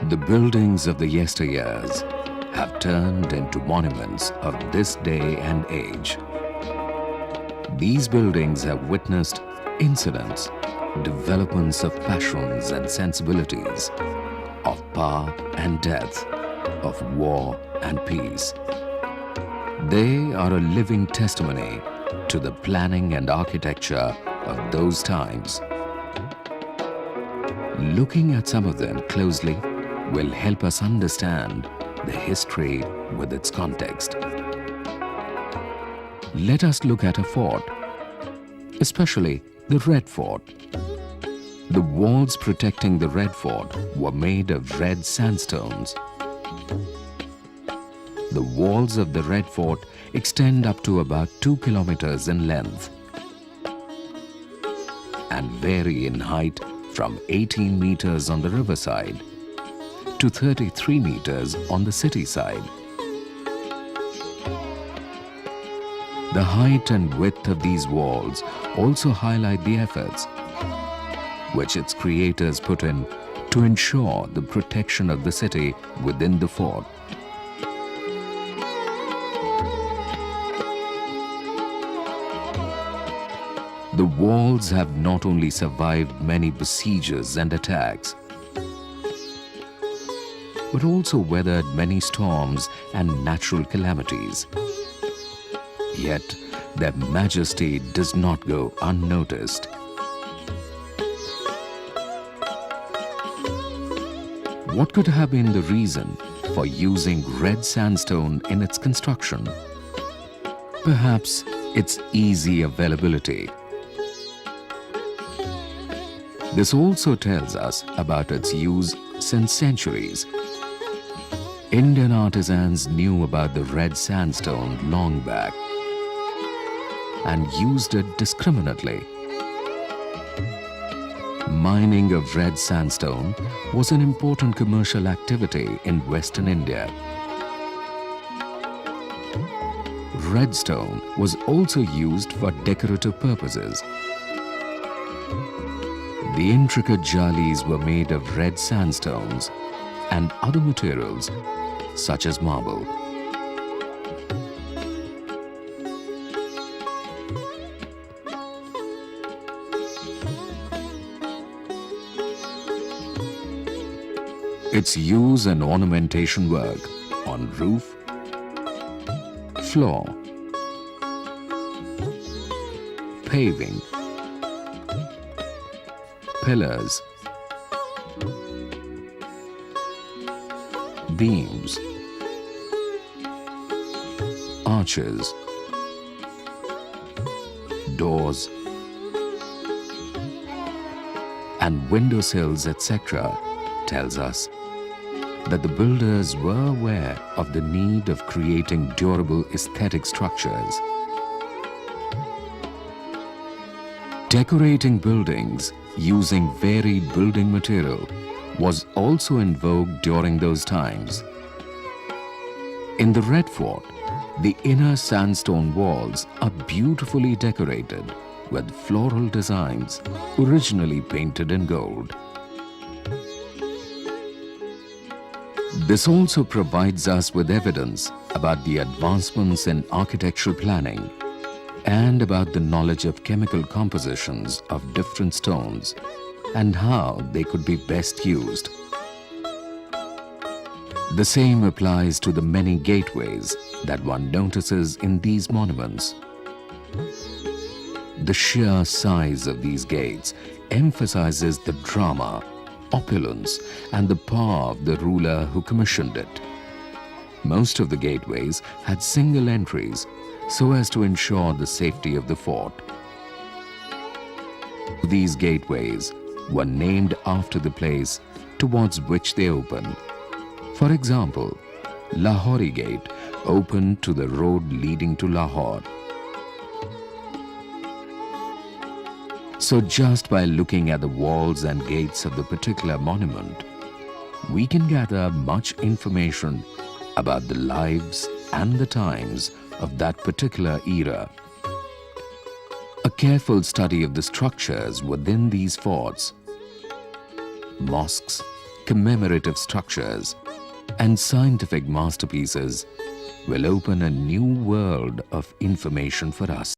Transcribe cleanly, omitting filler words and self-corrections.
The buildings of the yesteryears have turned into monuments of this day and age. These buildings have witnessed incidents, developments of passions and sensibilities, of power and death, of war and peace. They are a living testimony to the planning and architecture of those times. Looking at some of them closely will help us understand the history with its context. Let us look at a fort, especially the Red Fort. The walls protecting the Red Fort were made of red sandstones. The walls of the Red Fort extend up to about 2 kilometers in length and vary in height from 18 meters on the riverside to 33 meters on the city side. The height and width of these walls also highlight the efforts which its creators put in to ensure the protection of the city within the fort. The walls have not only survived many besieges and attacks, but also weathered many storms and natural calamities. Yet, their majesty does not go unnoticed. What could have been the reason for using red sandstone in its construction? Perhaps its easy availability. This also tells us about its use since centuries. Indian artisans knew about the red sandstone long back and used it discriminately. Mining of red sandstone was an important commercial activity in Western India. Red stone was also used for decorative purposes. The intricate jalis were made of red sandstones and other materials such as marble. Its use in ornamentation work on roof, floor, paving, pillars, beams, arches, doors, and windowsills, etc., tells us that the builders were aware of the need of creating durable aesthetic structures. Decorating buildings using varied building material was also in vogue during those times. In the Red Fort, the inner sandstone walls are beautifully decorated with floral designs originally painted in gold. This also provides us with evidence about the advancements in architectural planning and about the knowledge of chemical compositions of different stones and how they could be best used. The same applies to the many gateways that one notices in these monuments. The sheer size of these gates emphasizes the drama, opulence, and the power of the ruler who commissioned it. Most of the gateways had single entries so as to ensure the safety of the fort. These gateways were named after the place towards which they opened. For example, Lahori Gate opened to the road leading to Lahore. So just by looking at the walls and gates of the particular monument, we can gather much information about the lives and the times of that particular era. A careful study of the structures within these forts, mosques, commemorative structures, and scientific masterpieces will open a new world of information for us.